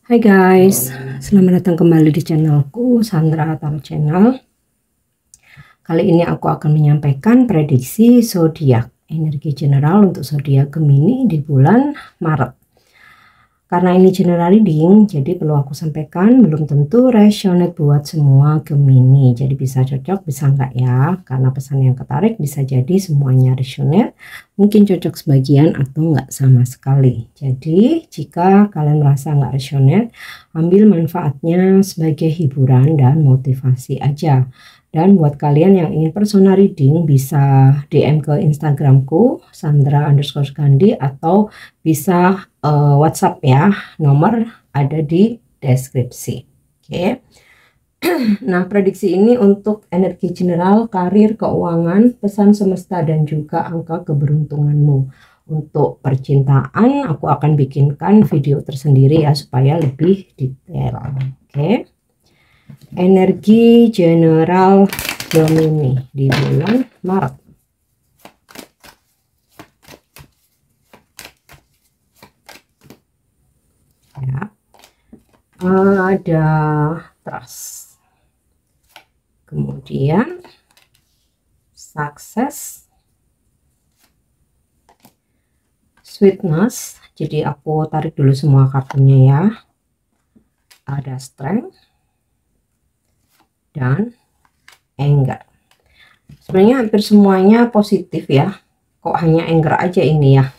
Hai guys, selamat datang kembali di channelku Sandra Tarot Channel. Kali ini aku akan menyampaikan prediksi zodiak energi general untuk zodiak Gemini di bulan Maret. Karena ini general reading, jadi perlu aku sampaikan belum tentu resonate buat semua Gemini. Jadi bisa cocok, bisa enggak ya. Karena pesan yang ketarik bisa jadi semuanya resonate, mungkin cocok sebagian atau enggak sama sekali. Jadi jika kalian merasa enggak resonate, ambil manfaatnya sebagai hiburan dan motivasi aja. Dan buat kalian yang ingin personal reading bisa DM ke Instagramku Sandra_Gandhi atau bisa WhatsApp ya, nomor ada di deskripsi. Oke. Nah, prediksi ini untuk energi general, karir, keuangan, pesan semesta dan juga angka keberuntunganmu. Untuk percintaan aku akan bikinkan video tersendiri ya supaya lebih detail. Oke. Energi general Gemini di bulan Maret. Ya. Ada trust. Kemudian sukses. Sweetness. Jadi aku tarik dulu semua kartunya ya. Ada strength dan anger. Sebenarnya hampir semuanya positif ya, kok hanya anger aja ini ya,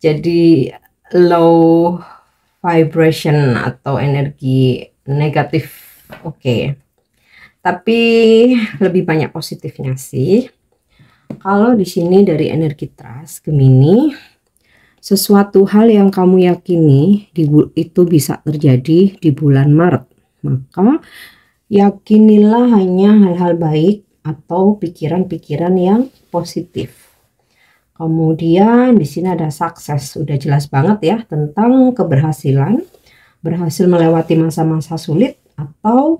jadi low vibration atau energi negatif. Oke. Tapi lebih banyak positifnya sih. Kalau di sini dari energi trust Gemini, sesuatu hal yang kamu yakini itu bisa terjadi di bulan Maret, maka yakinilah hanya hal-hal baik atau pikiran-pikiran yang positif. Kemudian di sini ada sukses, udah jelas banget ya tentang keberhasilan, berhasil melewati masa-masa sulit atau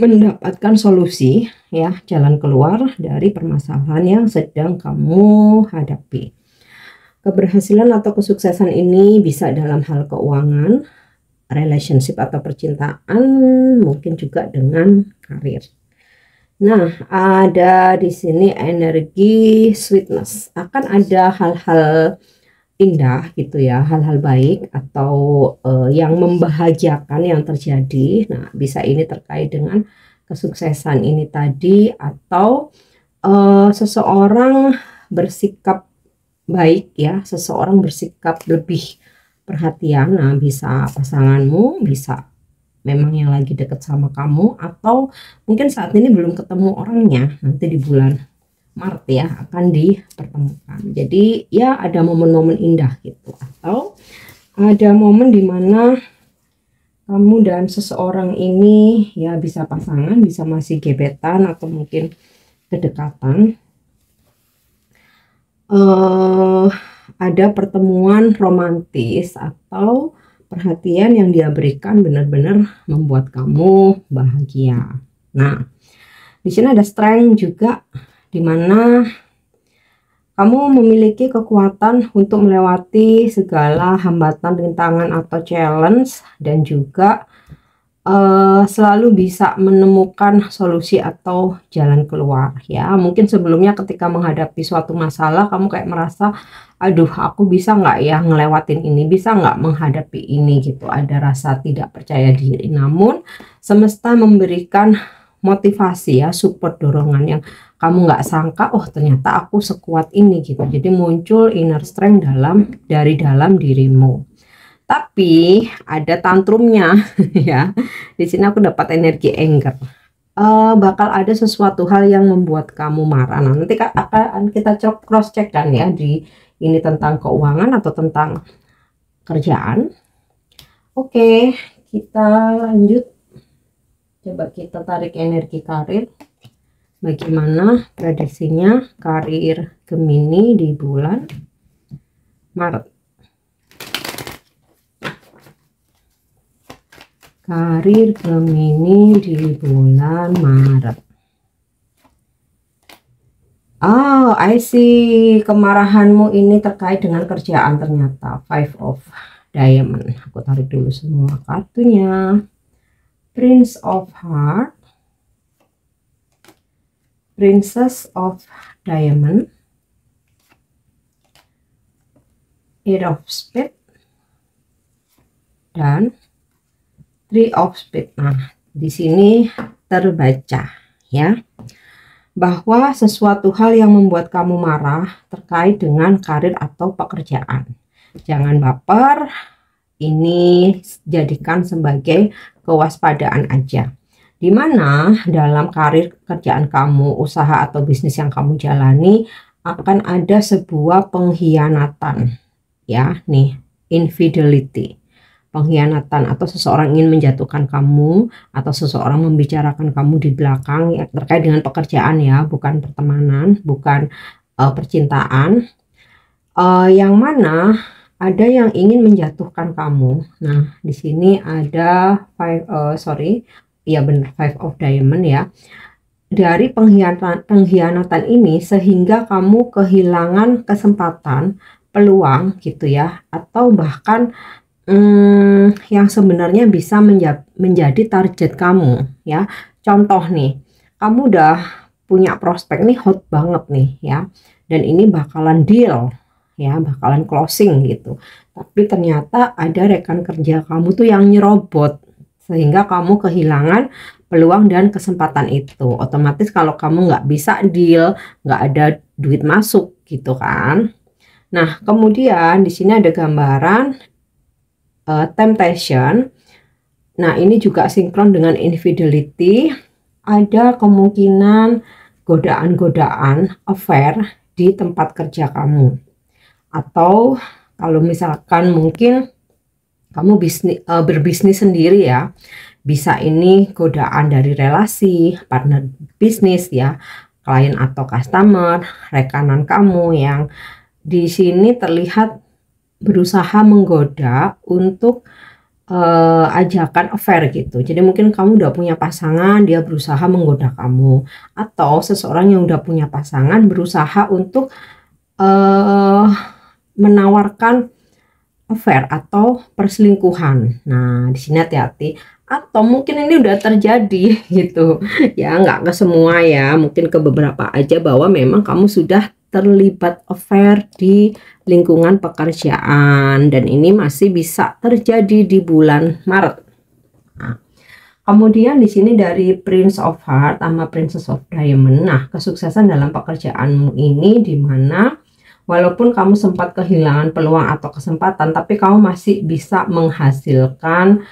mendapatkan solusi ya, jalan keluar dari permasalahan yang sedang kamu hadapi. Keberhasilan atau kesuksesan ini bisa dalam hal keuangan, relationship atau percintaan, mungkin juga dengan karir. Nah, ada di sini energi sweetness. Akan ada hal-hal indah gitu ya, hal-hal baik atau yang membahagiakan yang terjadi. Nah, bisa ini terkait dengan kesuksesan ini tadi atau seseorang bersikap baik ya, seseorang bersikap lebih perhatian. Nah, bisa pasanganmu, bisa memang yang lagi deket sama kamu, atau mungkin saat ini belum ketemu orangnya, nanti di bulan Maret ya akan dipertemukan. Jadi ya ada momen-momen indah gitu, atau ada momen dimana kamu dan seseorang ini ya bisa pasangan, bisa masih gebetan atau mungkin kedekatan. Ada pertemuan romantis atau perhatian yang dia berikan benar-benar membuat kamu bahagia. Nah, di sini ada strength juga, dimana kamu memiliki kekuatan untuk melewati segala hambatan, rintangan atau challenge, dan juga selalu bisa menemukan solusi atau jalan keluar ya. Mungkin sebelumnya ketika menghadapi suatu masalah kamu kayak merasa, aduh aku bisa nggak ya ngelewatin ini, bisa nggak menghadapi ini gitu, ada rasa tidak percaya diri. Namun semesta memberikan motivasi ya, support, dorongan yang kamu nggak sangka, oh ternyata aku sekuat ini gitu. Jadi muncul inner strength dari dalam dirimu. Tapi ada tantrumnya ya. Di sini aku dapat energi anger. Bakal ada sesuatu hal yang membuat kamu marah. Nah, nanti akan kita cross check kan ya, di ini tentang keuangan atau tentang kerjaan. Oke, kita lanjut. Coba kita tarik energi karir. Bagaimana prediksinya karir Gemini di bulan Maret? Karir Gemini di bulan Maret. Oh, I see. Kemarahanmu ini terkait dengan kerjaan ternyata. 5 of Diamond. Aku tarik dulu semua kartunya. Prince of Heart, Princess of Diamond, Eight of Spades, dan Three of Spades. Nah, di sini terbaca ya bahwa sesuatu hal yang membuat kamu marah terkait dengan karir atau pekerjaan. Jangan baper, ini jadikan sebagai kewaspadaan aja. Dimana dalam karir kerjaan kamu, usaha atau bisnis yang kamu jalani akan ada sebuah pengkhianatan ya, nih, infidelity, pengkhianatan, atau seseorang ingin menjatuhkan kamu, atau seseorang membicarakan kamu di belakang ya, terkait dengan pekerjaan ya, bukan pertemanan, bukan percintaan, yang mana ada yang ingin menjatuhkan kamu. Nah, di sini ada Five of Diamond ya. Dari pengkhianatan ini sehingga kamu kehilangan kesempatan, peluang gitu ya, atau bahkan yang sebenarnya bisa menjadi target kamu ya. Contoh nih, kamu udah punya prospek nih, hot banget nih ya, dan ini bakalan deal ya, bakalan closing gitu, tapi ternyata ada rekan kerja kamu tuh yang nyerobot sehingga kamu kehilangan peluang dan kesempatan itu. Otomatis kalau kamu nggak bisa deal, nggak ada duit masuk gitu kan. Nah, kemudian di sini ada gambaran temptation. Nah, ini juga sinkron dengan infidelity. Ada kemungkinan godaan-godaan, affair di tempat kerja kamu. Atau kalau misalkan mungkin kamu berbisnis sendiri ya, bisa ini godaan dari relasi, partner bisnis ya, klien atau customer, rekanan kamu yang di sini terlihat berusaha menggoda untuk ajakan affair gitu. Jadi mungkin kamu udah punya pasangan, dia berusaha menggoda kamu, atau seseorang yang udah punya pasangan berusaha untuk menawarkan affair atau perselingkuhan. Nah, di sini hati-hati. Atau mungkin ini udah terjadi gitu ya, nggak ke semua ya, mungkin ke beberapa aja, bahwa memang kamu sudah terlibat affair di lingkungan pekerjaan, dan ini masih bisa terjadi di bulan Maret. Nah, kemudian di sini dari Prince of Heart sama Princess of Diamond. Nah, kesuksesan dalam pekerjaanmu ini dimana walaupun kamu sempat kehilangan peluang atau kesempatan, tapi kamu masih bisa menghasilkan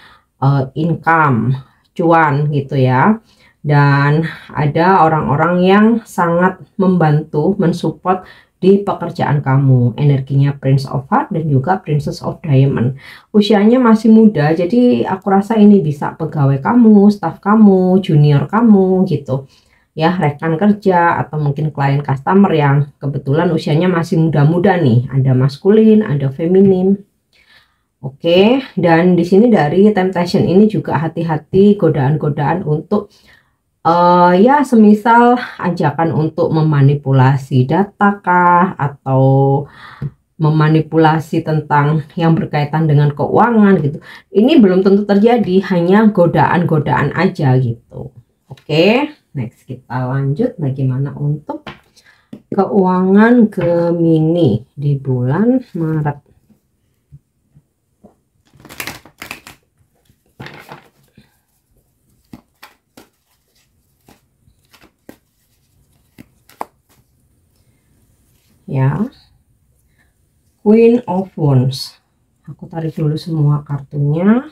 income, cuan gitu ya. Dan ada orang-orang yang sangat membantu, mensupport di pekerjaan kamu. Energinya Prince of Heart dan juga Princess of Diamond. Usianya masih muda, jadi aku rasa ini bisa pegawai kamu, staff kamu, junior kamu gitu ya, rekan kerja, atau mungkin klien customer yang kebetulan usianya masih muda-muda nih. Ada maskulin, ada feminim. Oke, dan di sini dari temptation ini juga hati-hati godaan-godaan untuk ya semisal ajakan untuk memanipulasi data kah, atau memanipulasi tentang yang berkaitan dengan keuangan gitu. Ini belum tentu terjadi, hanya godaan-godaan aja gitu. Oke. Next, kita lanjut bagaimana untuk keuangan Gemini di bulan Maret. Ya, Queen of Wands. Aku tarik dulu semua kartunya.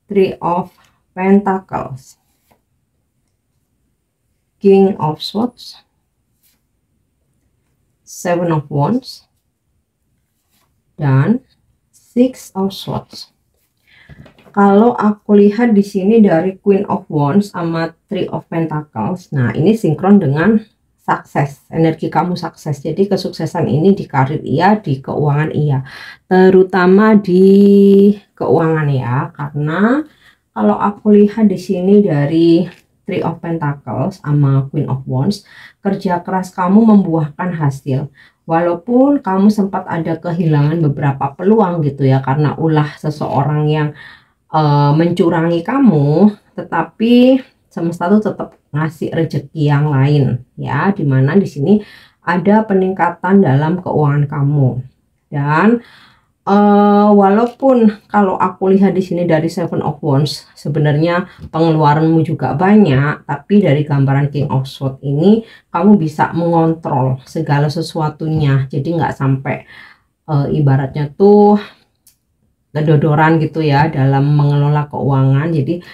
Three of Pentacles, King of Swords, Seven of Wands, dan Six of Swords. Kalau aku lihat di sini dari Queen of Wands sama Three of Pentacles, nah ini sinkron dengan sukses, energi kamu sukses. Jadi kesuksesan ini di karir iya, di keuangan iya, terutama di keuangan ya. Karena kalau aku lihat di sini dari Three of Pentacles sama Queen of Wands, kerja keras kamu membuahkan hasil. Walaupun kamu sempat ada kehilangan beberapa peluang gitu ya, karena ulah seseorang yang mencurangi kamu, tetapi semesta tuh tetap ngasih rezeki yang lain ya, dimana di sini ada peningkatan dalam keuangan kamu. Dan walaupun kalau aku lihat di sini dari Seven of Wands, sebenarnya pengeluaranmu juga banyak, tapi dari gambaran King of Swords ini kamu bisa mengontrol segala sesuatunya. Jadi nggak sampai ibaratnya tuh kedodoran gitu ya dalam mengelola keuangan. Jadi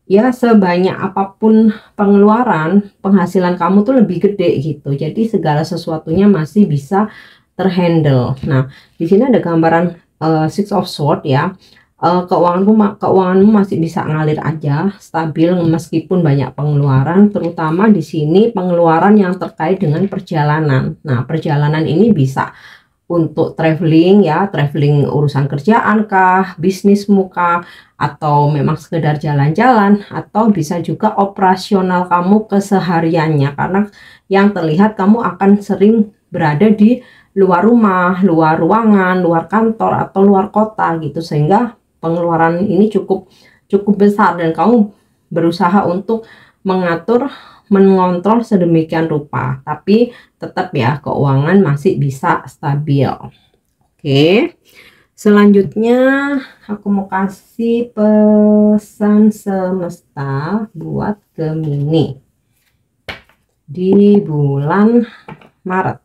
ya sebanyak apapun pengeluaran, penghasilan kamu tuh lebih gede gitu. Jadi segala sesuatunya masih bisa terhandle. Nah, di sini ada gambaran Six of Swords ya. Keuanganmu masih bisa ngalir aja, stabil meskipun banyak pengeluaran, terutama di sini pengeluaran yang terkait dengan perjalanan. Nah, perjalanan ini bisa untuk traveling ya, traveling urusan kerjaan kah, bisnismu kah, atau memang sekedar jalan-jalan, atau bisa juga operasional kamu kesehariannya, karena yang terlihat kamu akan sering berada di luar rumah, luar ruangan, luar kantor, atau luar kota gitu, sehingga pengeluaran ini cukup besar dan kamu berusaha untuk mengontrol sedemikian rupa, tapi tetap ya keuangan masih bisa stabil. Oke, selanjutnya aku mau kasih pesan semesta buat Gemini di bulan Maret.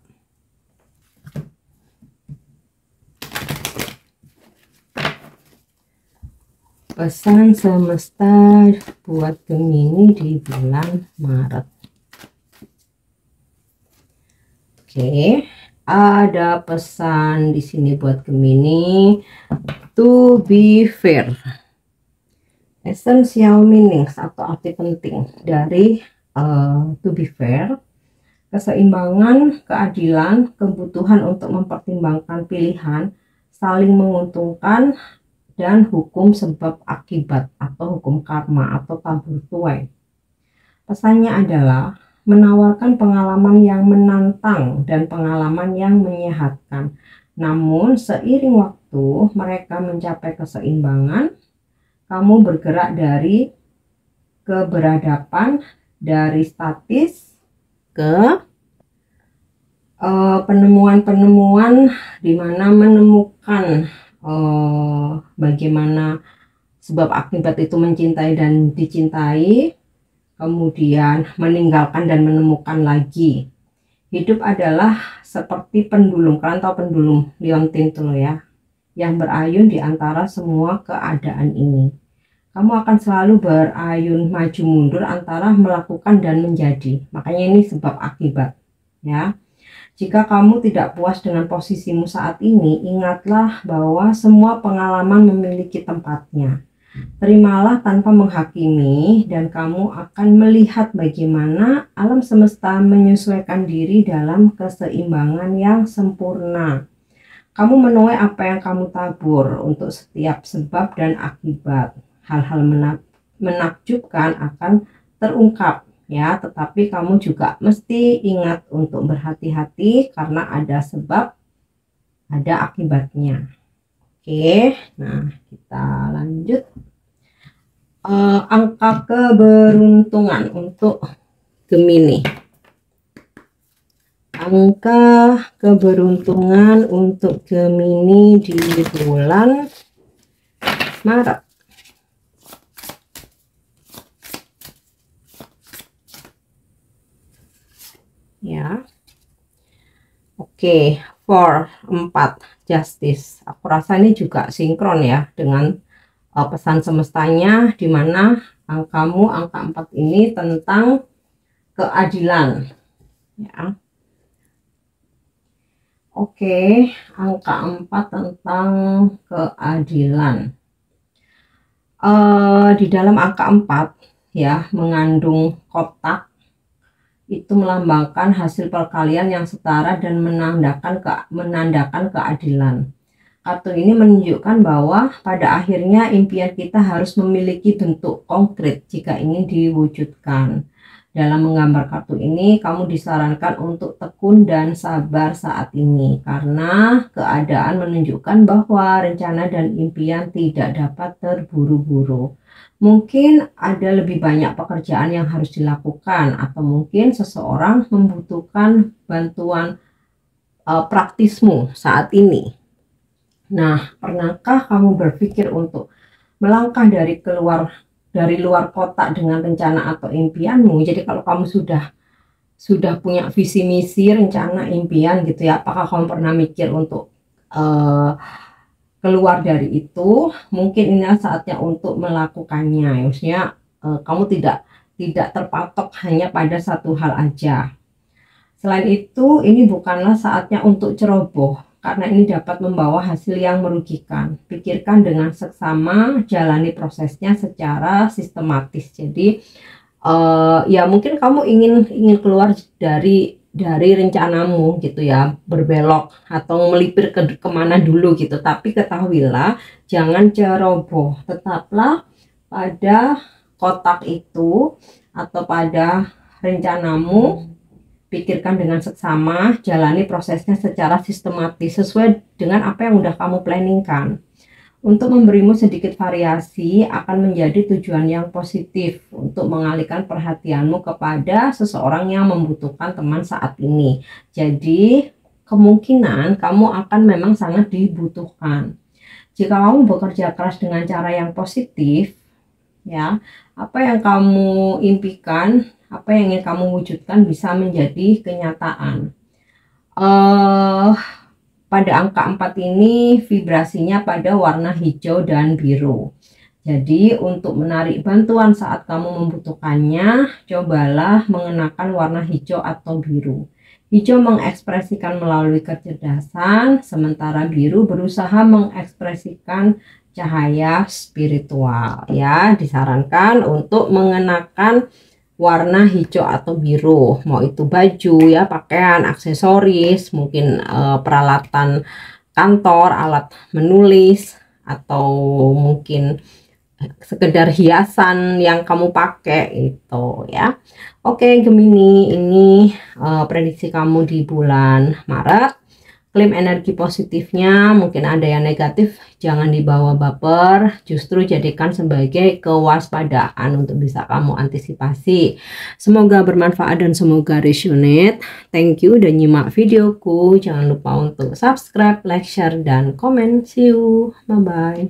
Pesan semesta buat Gemini di bulan Maret. Oke, ada pesan di sini buat Gemini, to be fair. Essential meanings atau arti penting dari to be fair: keseimbangan, keadilan, kebutuhan untuk mempertimbangkan pilihan, saling menguntungkan, dan hukum sebab akibat atau hukum karma atau tabur tuai. Pesannya adalah menawarkan pengalaman yang menantang dan pengalaman yang menyehatkan. Namun seiring waktu mereka mencapai keseimbangan, kamu bergerak dari keberadaban, dari statis ke penemuan-penemuan di mana menemukan bagaimana sebab akibat itu mencintai dan dicintai, kemudian meninggalkan dan menemukan lagi. Hidup adalah seperti pendulum, kalian tahu pendulum liontin tuh loh ya, yang berayun di antara semua keadaan ini. Kamu akan selalu berayun maju mundur antara melakukan dan menjadi. Makanya ini sebab akibat ya. Jika kamu tidak puas dengan posisimu saat ini, ingatlah bahwa semua pengalaman memiliki tempatnya. Terimalah tanpa menghakimi, dan kamu akan melihat bagaimana alam semesta menyesuaikan diri dalam keseimbangan yang sempurna. Kamu menuai apa yang kamu tabur untuk setiap sebab dan akibat. Hal-hal menakjubkan akan terungkap ya, tetapi kamu juga mesti ingat untuk berhati-hati karena ada sebab, ada akibatnya. Oke, nah kita lanjut. Angka keberuntungan untuk Gemini. Angka keberuntungan untuk Gemini di bulan Maret. Ya. Oke, 4 Justice. Aku rasa ini juga sinkron ya dengan pesan semestanya, di mana angkamu, angka 4 ini tentang keadilan ya. Oke, angka 4 tentang keadilan. Di dalam angka 4 ya mengandung kotak, itu melambangkan hasil perkalian yang setara dan menandakan keadilan. Kartu ini menunjukkan bahwa pada akhirnya impian kita harus memiliki bentuk konkret jika ingin diwujudkan. dalam menggambar kartu ini, kamu disarankan untuk tekun dan sabar saat ini karena keadaan menunjukkan bahwa rencana dan impian tidak dapat terburu-buru. Mungkin ada lebih banyak pekerjaan yang harus dilakukan atau mungkin seseorang membutuhkan bantuan praktismu saat ini. Nah, pernahkah kamu berpikir untuk melangkah dari luar kotak dengan rencana atau impianmu? Jadi kalau kamu sudah punya visi misi, rencana, impian gitu ya, apakah kamu pernah mikir untuk keluar dari itu? Mungkin inilah saatnya untuk melakukannya. Maksudnya kamu tidak terpatok hanya pada satu hal aja. Selain itu, ini bukanlah saatnya untuk ceroboh karena ini dapat membawa hasil yang merugikan. Pikirkan dengan seksama, jalani prosesnya secara sistematis. Jadi ya mungkin kamu ingin keluar dari rencanamu gitu ya, berbelok atau melipir kemana dulu gitu. Tapi ketahuilah, jangan ceroboh, tetaplah pada kotak itu atau pada rencanamu. Pikirkan dengan seksama, jalani prosesnya secara sistematis sesuai dengan apa yang udah kamu planningkan. Untuk memberimu sedikit variasi akan menjadi tujuan yang positif untuk mengalihkan perhatianmu kepada seseorang yang membutuhkan teman saat ini. Jadi kemungkinan kamu akan memang sangat dibutuhkan. Jika kamu bekerja keras dengan cara yang positif, ya, apa yang kamu impikan, apa yang ingin kamu wujudkan bisa menjadi kenyataan. Pada angka 4 ini vibrasinya pada warna hijau dan biru. Jadi untuk menarik bantuan saat kamu membutuhkannya, cobalah mengenakan warna hijau atau biru. Hijau mengekspresikan melalui kecerdasan, sementara biru berusaha mengekspresikan cahaya spiritual. Ya, disarankan untuk mengenakan warna hijau atau biru, mau itu baju ya, pakaian, aksesoris, mungkin peralatan kantor, alat menulis, atau mungkin sekedar hiasan yang kamu pakai itu ya. Oke Gemini, ini prediksi kamu di bulan Maret. Klaim energi positifnya, mungkin ada yang negatif, jangan dibawa baper, justru jadikan sebagai kewaspadaan untuk bisa kamu antisipasi. Semoga bermanfaat dan semoga resonate. Thank you udah nyimak videoku. Jangan lupa untuk subscribe, like, share, dan komen. See you. Bye-bye.